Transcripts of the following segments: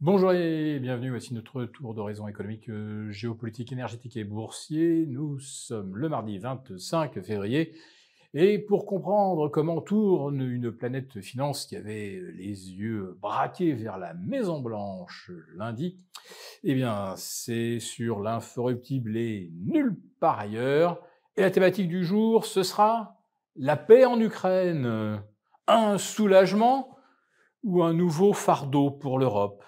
Bonjour et bienvenue, voici notre tour d'horizon économique, géopolitique, énergétique et boursier. Nous sommes le mardi 25 février et pour comprendre comment tourne une planète finance qui avait les yeux braqués vers la Maison Blanche lundi, eh bien c'est sur l'incorruptible et nulle part ailleurs. Et la thématique du jour, ce sera la paix en Ukraine. Un soulagement ou un nouveau fardeau pour l'Europe?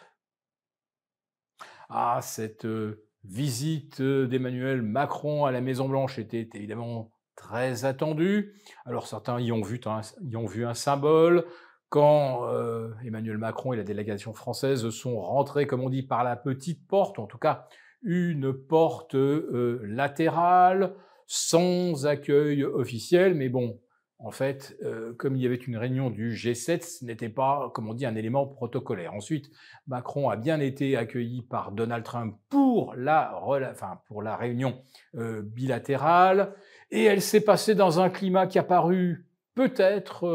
Ah, cette visite d'Emmanuel Macron à la Maison-Blanche était évidemment très attendue. Alors certains y ont vu un symbole. Quand Emmanuel Macron et la délégation française sont rentrés, comme on dit, par la petite porte, ou en tout cas une porte latérale, sans accueil officiel, mais bon, en fait, comme il y avait une réunion du G7, ce n'était pas, comme on dit, un élément protocolaire. Ensuite, Macron a bien été accueilli par Donald Trump pour la réunion bilatérale, et elle s'est passée dans un climat qui a paru peut-être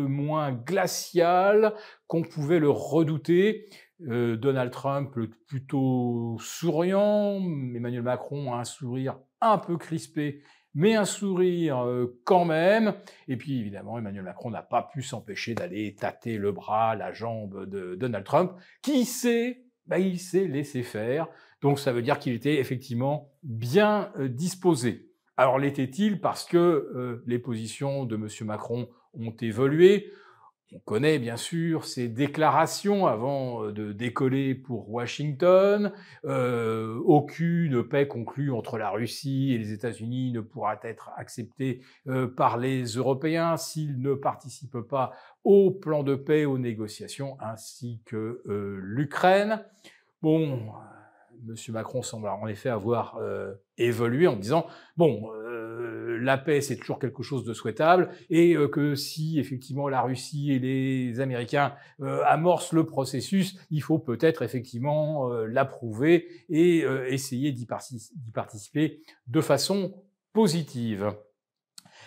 moins glacial qu'on pouvait le redouter. Donald Trump plutôt souriant, Emmanuel Macron a un sourire un peu crispé, mais un sourire quand même. Et puis évidemment, Emmanuel Macron n'a pas pu s'empêcher d'aller tâter le bras, la jambe de Donald Trump, qui s'est il s'est laissé faire. Donc ça veut dire qu'il était effectivement bien disposé. Alors l'était-il parce que les positions de M. Macron ont évolué? On connaît bien sûr ses déclarations avant de décoller pour Washington. Aucune paix conclue entre la Russie et les États-Unis ne pourra être acceptée par les Européens s'ils ne participent pas au plan de paix, aux négociations, ainsi que l'Ukraine. Bon, Monsieur Macron semble en effet avoir évolué en disant bon, la paix c'est toujours quelque chose de souhaitable et que si effectivement la Russie et les Américains amorcent le processus, il faut peut-être effectivement l'approuver et essayer d'y participer de façon positive.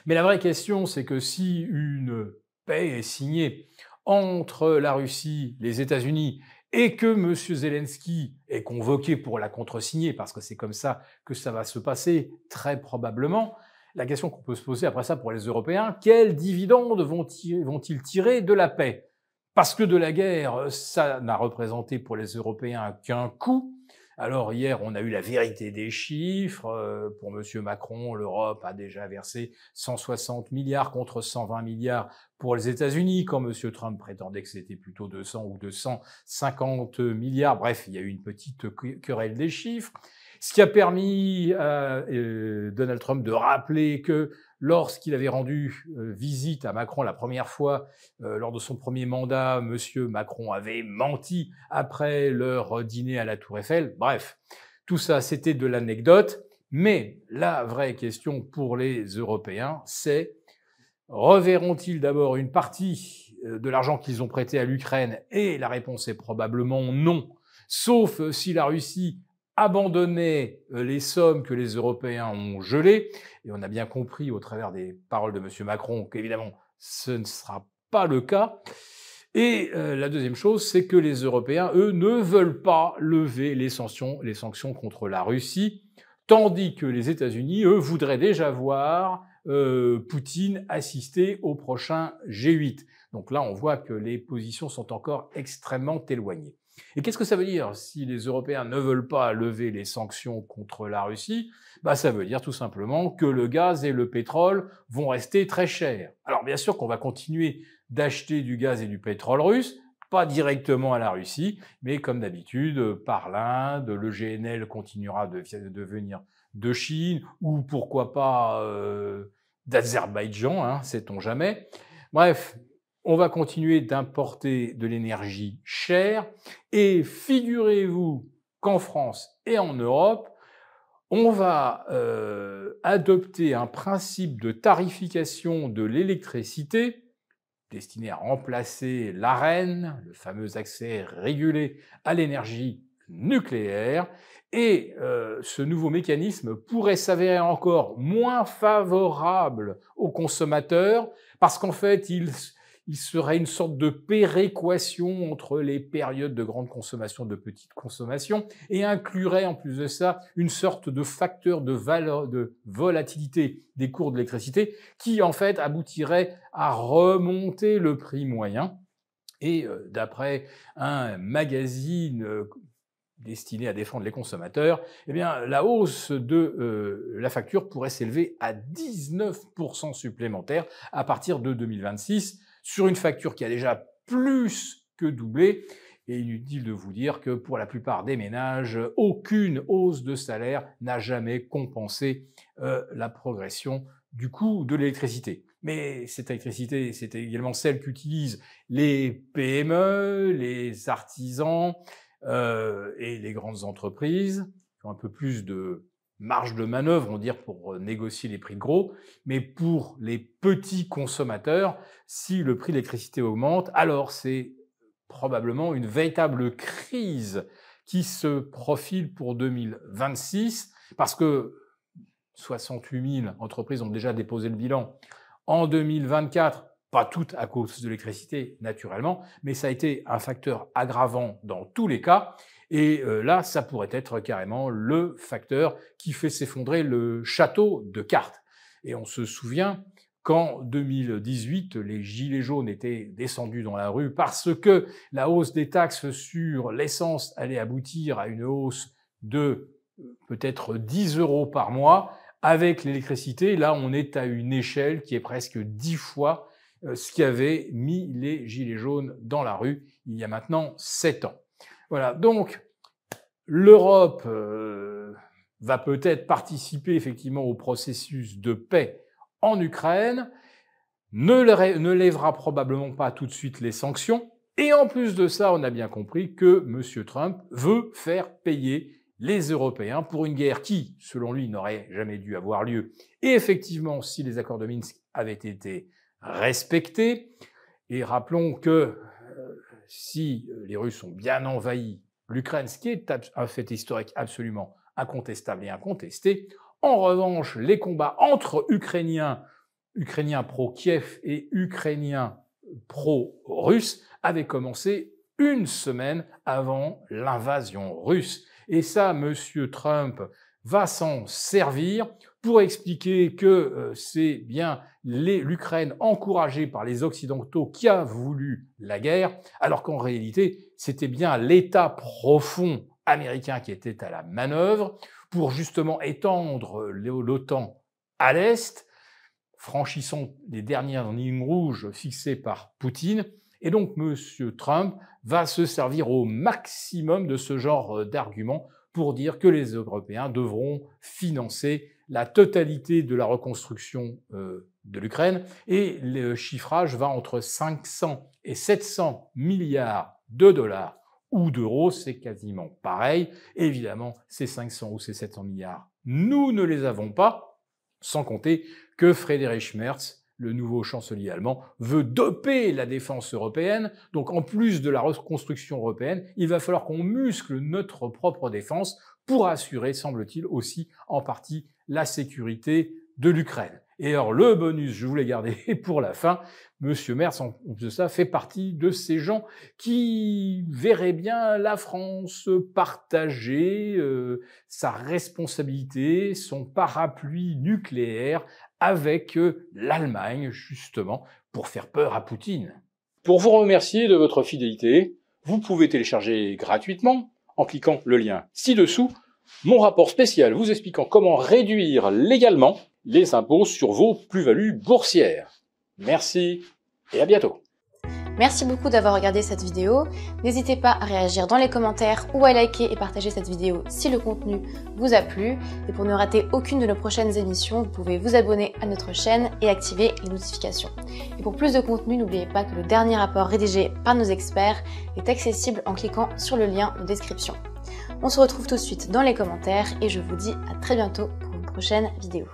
Mais la vraie question, c'est que si une paix est signée entre la Russie, les États-Unis, et que M. Zelensky est convoqué pour la contresigner, parce que c'est comme ça que ça va se passer, très probablement, la question qu'on peut se poser après ça pour les Européens, quels dividendes vont-ils tirer de la paix? Parce que de la guerre, ça n'a représenté pour les Européens qu'un coût. Alors hier, on a eu la vérité des chiffres. Pour M. Macron, l'Europe a déjà versé 160 milliards contre 120 milliards pour les États-Unis, quand M. Trump prétendait que c'était plutôt 200 ou 250 milliards. Bref, il y a eu une petite querelle des chiffres. Ce qui a permis à Donald Trump de rappeler que lorsqu'il avait rendu visite à Macron la première fois, lors de son premier mandat, M. Macron avait menti après leur dîner à la Tour Eiffel. Bref, tout ça, c'était de l'anecdote. Mais la vraie question pour les Européens, c'est reverront-ils d'abord une partie de l'argent qu'ils ont prêté à l'Ukraine? Et la réponse est probablement non, sauf si la Russie abandonnait les sommes que les Européens ont gelées. Et on a bien compris au travers des paroles de M. Macron qu'évidemment, ce ne sera pas le cas. Et la deuxième chose, c'est que les Européens, eux, ne veulent pas lever les sanctions contre la Russie, tandis que les États-Unis, eux, voudraient déjà voir Poutine assister au prochain G8. Donc là, on voit que les positions sont encore extrêmement éloignées. Et qu'est-ce que ça veut dire si les Européens ne veulent pas lever les sanctions contre la Russie? Ça veut dire tout simplement que le gaz et le pétrole vont rester très chers. Alors bien sûr qu'on va continuer d'acheter du gaz et du pétrole russe, pas directement à la Russie, mais comme d'habitude par l'Inde, le GNL continuera de venir de Chine, ou pourquoi pas d'Azerbaïdjan, sait-on jamais. Bref, on va continuer d'importer de l'énergie chère, et figurez-vous qu'en France et en Europe, on va adopter un principe de tarification de l'électricité destiné à remplacer l'Arenh, le fameux accès régulé à l'énergie nucléaire. Et ce nouveau mécanisme pourrait s'avérer encore moins favorable aux consommateurs parce qu'en fait, il serait une sorte de péréquation entre les périodes de grande consommation et de petite consommation et inclurait en plus de ça une sorte de facteur de volatilité des cours de l'électricité qui en fait aboutirait à remonter le prix moyen. Et d'après un magazine destiné à défendre les consommateurs, eh bien, la hausse de la facture pourrait s'élever à 19% supplémentaire à partir de 2026, sur une facture qui a déjà plus que doublé. Et inutile de vous dire que pour la plupart des ménages, aucune hausse de salaire n'a jamais compensé la progression du coût de l'électricité. Mais cette électricité, c'est également celle qu'utilisent les PME, les artisans et les grandes entreprises, qui ont un peu plus de marge de manœuvre, on va dire, pour négocier les prix de gros. Mais pour les petits consommateurs, si le prix de l'électricité augmente, alors c'est probablement une véritable crise qui se profile pour 2026, parce que 68 000 entreprises ont déjà déposé le bilan en 2024, pas toutes à cause de l'électricité naturellement, mais ça a été un facteur aggravant dans tous les cas. Et là, ça pourrait être carrément le facteur qui fait s'effondrer le château de cartes. Et on se souvient qu'en 2018, les gilets jaunes étaient descendus dans la rue parce que la hausse des taxes sur l'essence allait aboutir à une hausse de peut-être 10 € par mois. Avec l'électricité, là, on est à une échelle qui est presque 10 fois ce qui avait mis les gilets jaunes dans la rue il y a maintenant 7 ans. Voilà, donc l'Europe va peut-être participer effectivement au processus de paix en Ukraine, ne lèvera probablement pas tout de suite les sanctions, et en plus de ça, on a bien compris que M. Trump veut faire payer les Européens pour une guerre qui, selon lui, n'aurait jamais dû avoir lieu. Et effectivement, si les accords de Minsk avaient été respectés, et rappelons que si les Russes ont bien envahi l'Ukraine, ce qui est un fait historique absolument incontestable et incontesté, en revanche, les combats entre Ukrainiens pro-Kiev et Ukrainiens pro-Russes avaient commencé une semaine avant l'invasion russe. Et ça, M. Trump va s'en servir pour expliquer que c'est bien l'Ukraine encouragée par les Occidentaux qui a voulu la guerre, alors qu'en réalité, c'était bien l'État profond américain qui était à la manœuvre pour justement étendre l'OTAN à l'Est, franchissant les dernières lignes rouges fixées par Poutine. Et donc, M. Trump va se servir au maximum de ce genre d'arguments pour dire que les Européens devront financer la totalité de la reconstruction de l'Ukraine. Et le chiffrage va entre 500 et 700 milliards de dollars ou d'euros, c'est quasiment pareil. Évidemment, ces 500 ou ces 700 milliards, nous ne les avons pas, sans compter que Friedrich Merz, le nouveau chancelier allemand, veut doper la défense européenne. Donc, en plus de la reconstruction européenne, il va falloir qu'on muscle notre propre défense pour assurer, semble-t-il, aussi en partie la sécurité de l'Ukraine. Et alors, le bonus, je voulais garder pour la fin, Monsieur Merz, en plus de ça, fait partie de ces gens qui verraient bien la France partager sa responsabilité, son parapluie nucléaire avec l'Allemagne, justement, pour faire peur à Poutine. Pour vous remercier de votre fidélité, vous pouvez télécharger gratuitement, en cliquant le lien ci-dessous, mon rapport spécial vous expliquant comment réduire légalement les impôts sur vos plus-values boursières. Merci et à bientôt. Merci beaucoup d'avoir regardé cette vidéo. N'hésitez pas à réagir dans les commentaires ou à liker et partager cette vidéo si le contenu vous a plu. Et pour ne rater aucune de nos prochaines émissions, vous pouvez vous abonner à notre chaîne et activer les notifications. Et pour plus de contenu, n'oubliez pas que le dernier rapport rédigé par nos experts est accessible en cliquant sur le lien de description. On se retrouve tout de suite dans les commentaires et je vous dis à très bientôt pour une prochaine vidéo.